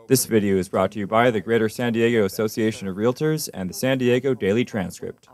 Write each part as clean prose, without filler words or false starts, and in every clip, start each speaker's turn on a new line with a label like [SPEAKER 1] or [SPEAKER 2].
[SPEAKER 1] This video is brought to you by the Greater San Diego Association of Realtors and the San Diego Daily Transcript.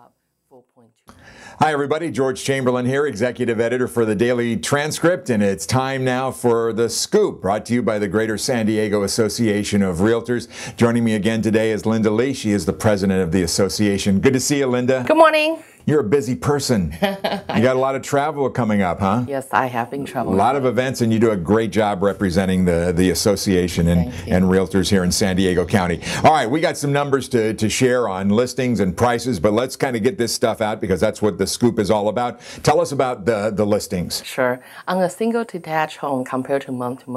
[SPEAKER 2] Hi, everybody. George Chamberlain here, executive editor for the Daily Transcript, and it's time now for The Scoop, brought to you by the Greater San Diego Association of Realtors. Joining me again today is Linda Lee. She is the president of the association. Good to see you, Linda.
[SPEAKER 3] Good morning.
[SPEAKER 2] You're a busy person. You got a lot of travel coming up, huh?
[SPEAKER 3] Yes, I have been traveling.
[SPEAKER 2] A lot of events, and you do a great job representing the association and realtors here in San Diego County. All right, we got some numbers to share on listings and prices, but let's kind of get this stuff out because that's what The Scoop is all about. Tell us about the listings.
[SPEAKER 3] Sure. On a single detached home, compared to month,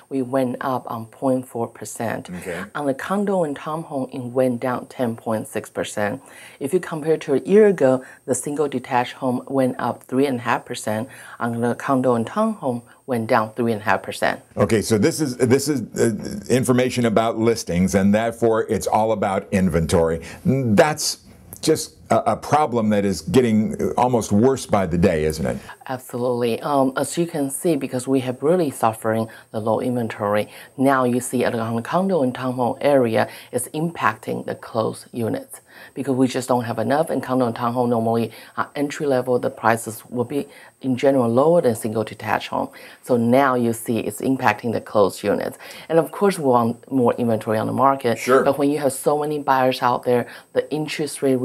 [SPEAKER 3] we went up on 0.4%.
[SPEAKER 2] Okay.
[SPEAKER 3] On the condo and townhome, it went down 10.6%. If you compare to a year ago, the single detached home went up 3.5%. On the condo and townhome went down 3.5%.
[SPEAKER 2] Okay, so this is information about listings, and therefore it's all about inventory. That's just a problem that is getting almost worse by the day, isn't it?
[SPEAKER 3] Absolutely. As you can see, because we have really suffering the low inventory, now you see on the condo and townhome area, it's impacting the closed units because we just don't have enough. In condo and townhome, normally entry level, the prices will be in general lower than single detached home. So now you see it's impacting the closed units. And of course, we want more inventory on the market.
[SPEAKER 2] Sure.
[SPEAKER 3] But when you have so many buyers out there, the interest rate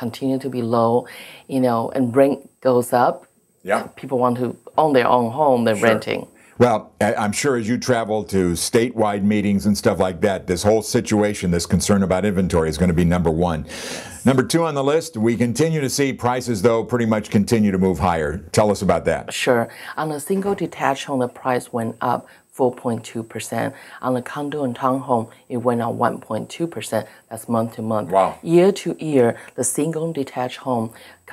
[SPEAKER 3] continue to be low, and rent goes up.
[SPEAKER 2] Yeah.
[SPEAKER 3] People want to own their own home, they're renting.
[SPEAKER 2] Well, I'm sure as you travel to statewide meetings and stuff like that, this whole situation, this concern about inventory is going to be number one. Number two on the list, we continue to see prices, though, pretty much continue to move higher. Tell us about that.
[SPEAKER 3] Sure. On a single detached home, the price went up 4.2%. On the condo and townhome, it went up 1.2%. That's month to month.
[SPEAKER 2] Wow.
[SPEAKER 3] Year to year, the single detached home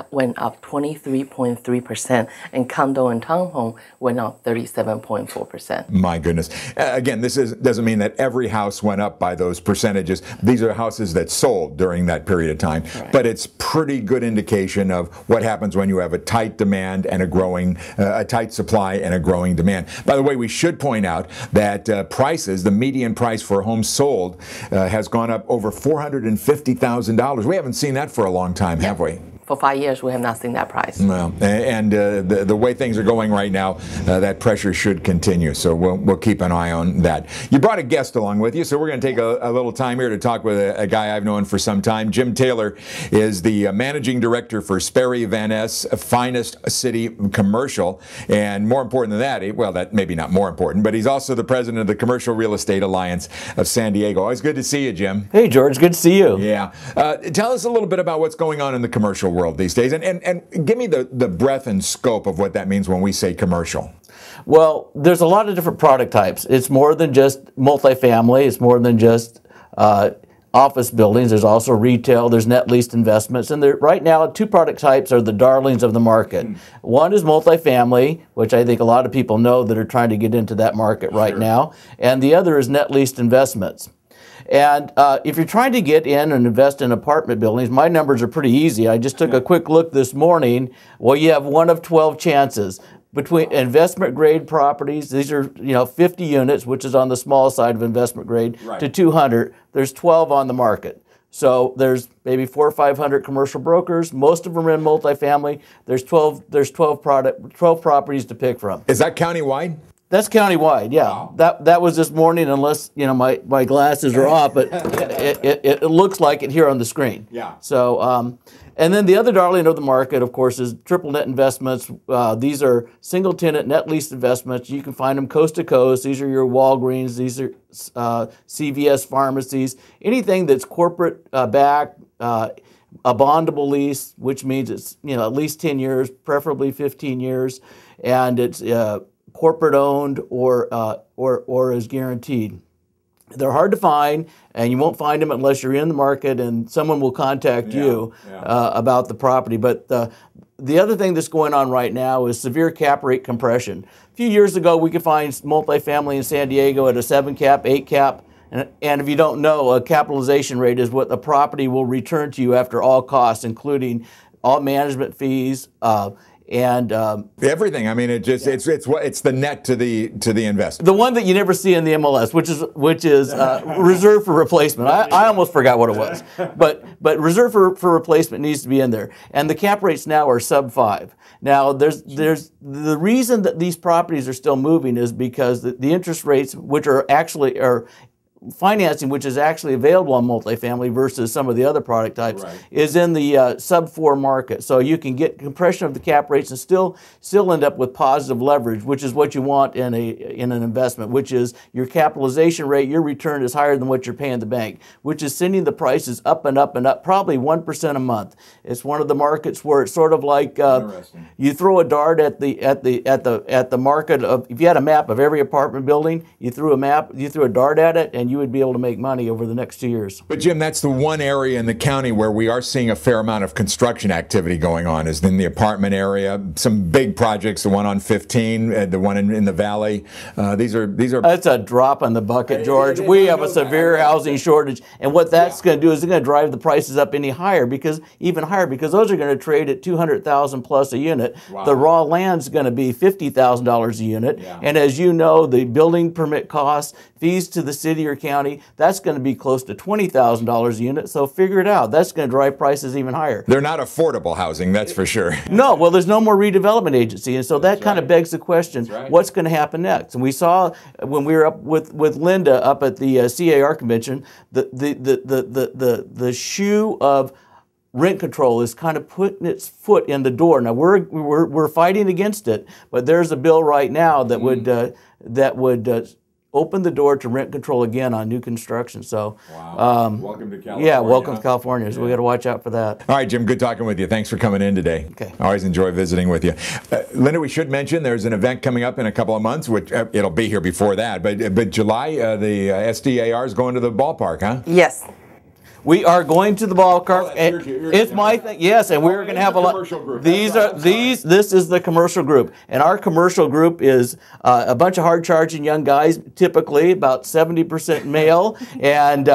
[SPEAKER 3] went up 23.3%, and condo and townhome went up 37.4%.
[SPEAKER 2] My goodness. Again, this doesn't mean that every house went up by those percentages. These are houses that sold during that period of time.
[SPEAKER 3] Right.
[SPEAKER 2] But it's pretty good indication of what happens when you have a tight demand and a tight supply and a growing demand. By the way, we should point out that prices, the median price for a home sold has gone up over $450,000. We haven't seen that for a long time, have we?
[SPEAKER 3] For 5 years, we have not seen that price.
[SPEAKER 2] Well, and the way things are going right now, that pressure should continue. So we'll keep an eye on that. You brought a guest along with you, so we're going to take a little time here to talk with a guy I've known for some time. Jim Taylor is the managing director for Sperry Van Ness Finest City Commercial, and more important than that, well, that maybe not more important, but he's also the president of the Commercial Real Estate Alliance of San Diego. Always good to see you, Jim.
[SPEAKER 4] Hey, George, good to see you.
[SPEAKER 2] Yeah. Tell us a little bit about what's going on in the commercial world these days, and give me the breadth and scope of what that means when we say commercial.
[SPEAKER 4] Well, there's a lot of different product types. It's more than just multifamily. It's more than just office buildings. There's also retail. There's net leased investments. And right now, two product types are the darlings of the market. One is multifamily, which I think a lot of people know that are trying to get into that market right now. And the other is net leased investments. And if you're trying to get in and invest in apartment buildings, my numbers are pretty easy. I just took a quick look this morning. Well, you have 1 of 12 chances. Between investment grade properties, these are 50 units, which is on the small side of investment grade, to 200. There's 12 on the market. So there's maybe 400 or 500 commercial brokers. Most of them are in multifamily. There's 12 properties to pick from.
[SPEAKER 2] Is that countywide?
[SPEAKER 4] That's countywide, yeah. Wow. That was this morning, unless my glasses are off, but it looks like it here on the screen.
[SPEAKER 2] Yeah.
[SPEAKER 4] So and then the other darling of the market, of course, is triple net investments. These are single tenant net lease investments. You can find them coast to coast. These are your Walgreens. These are CVS pharmacies. Anything that's corporate backed. A bondable lease, which means it's at least 10 years, preferably 15 years, and it's corporate owned or is guaranteed. They're hard to find, and you won't find them unless you're in the market and someone will contact you about the property. But the other thing that's going on right now is severe cap rate compression. A few years ago, we could find multifamily in San Diego at a 7 cap, 8 cap. And if you don't know, a capitalization rate is what the property will return to you after all costs, including all management fees and
[SPEAKER 2] everything. I mean, it's the net to the investor.
[SPEAKER 4] The one that you never see in the MLS, which is reserved for replacement. I almost forgot what it was, but reserved for replacement needs to be in there. And the cap rates now are sub 5. Now, there's the reason that these properties are still moving is because the interest rates, which are financing, which is actually available on multifamily versus some of the other product types, is in the sub 4 market. So you can get compression of the cap rates and still end up with positive leverage, which is what you want in an investment, which is your capitalization rate, your return is higher than what you're paying the bank, which is sending the prices up and up and up, probably 1% a month. It's one of the markets where it's sort of like you throw a dart at the market of, if you had a map of every apartment building, you threw a dart at it, and you would be able to make money over the next 2 years.
[SPEAKER 2] But Jim, that's the one area in the county where we are seeing a fair amount of construction activity going on, is in the apartment area. Some big projects, the one on 15, the one in the valley. These are.
[SPEAKER 4] That's a drop in the bucket, George. We have a severe housing shortage, and what that's going to do is it's going to drive the prices up even higher, because those are going to trade at $200,000 plus a unit. Wow. The raw land's going to be $50,000 a unit, and as you know, the building permit costs, fees to the city or county, that's going to be close to $20,000 a unit. So figure it out. That's going to drive prices even higher.
[SPEAKER 2] They're not affordable housing, that's for sure.
[SPEAKER 4] No, well, there's no more redevelopment agency, and so that kind of begs the question: what's going to happen next? And we saw when we were up with Linda up at the CAR convention, the shoe of rent control is kind of putting its foot in the door. Now we're fighting against it, but there's a bill right now that would open the door to rent control again on new construction. So,
[SPEAKER 2] welcome to California.
[SPEAKER 4] Yeah, welcome to California. So we got to watch out for that.
[SPEAKER 2] All right, Jim, good talking with you. Thanks for coming in today.
[SPEAKER 4] Okay.
[SPEAKER 2] Always enjoy visiting with you. Linda, we should mention there's an event coming up in a couple of months, which it'll be here before that, but July, the SDAR is going to the ballpark, huh?
[SPEAKER 3] Yes.
[SPEAKER 4] We are going to the ballpark. It's my thing. Yes, and we're going to have a lot. This is the commercial group, and our commercial group is a bunch of hard-charging young guys, typically about 70% male, and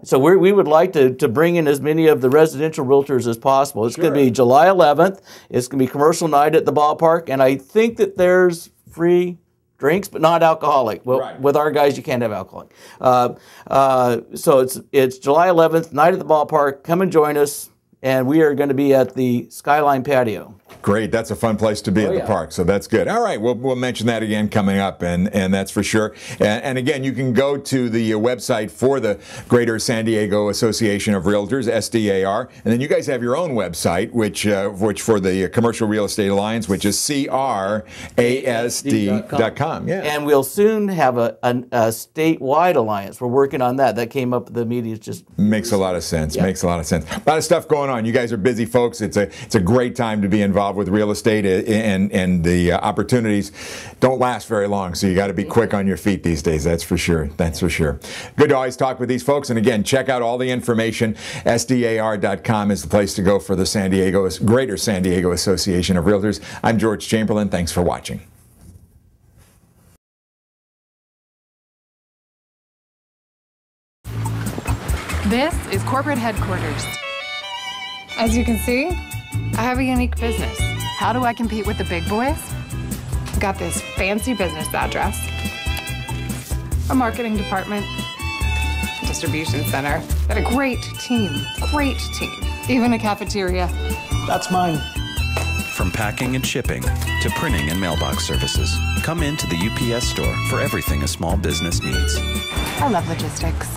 [SPEAKER 4] so we would like to bring in as many of the residential realtors as possible. It's going to be July 11th. It's going to be commercial night at the ballpark, and I think that there's free drinks, but not alcoholic. Well, with our guys, you can't have alcoholic. So it's July 11th, night at the ballpark. Come and join us, and we are going to be at the Skyline Patio.
[SPEAKER 2] Great, that's a fun place to be at the park, so that's good. All right, we'll mention that again coming up, and that's for sure. And again, you can go to the website for the Greater San Diego Association of Realtors, SDAR, and then you guys have your own website, which for the Commercial Real Estate Alliance, which is CRASD.com. Yeah.
[SPEAKER 4] And we'll soon have a statewide alliance. We're working on that. That came up at the meeting. It just
[SPEAKER 2] makes a lot of sense. Makes a lot of sense. A lot of stuff going on. You guys are busy folks. It's a great time to be involved with real estate, and the opportunities don't last very long, so you got to be quick on your feet these days. That's for sure. That's for sure. Good to always talk with these folks, and again, check out all the information. SDAR.com is the place to go for the Greater San Diego Association of Realtors. I'm George Chamberlain. Thanks for watching.
[SPEAKER 5] This is corporate headquarters. As you can see, I have a unique business. How do I compete with the big boys? I've got this fancy business address, a marketing department, distribution center, and a great team, even a cafeteria.
[SPEAKER 6] That's mine.
[SPEAKER 7] From packing and shipping to printing and mailbox services, come into the UPS store for everything a small business needs.
[SPEAKER 5] I love logistics.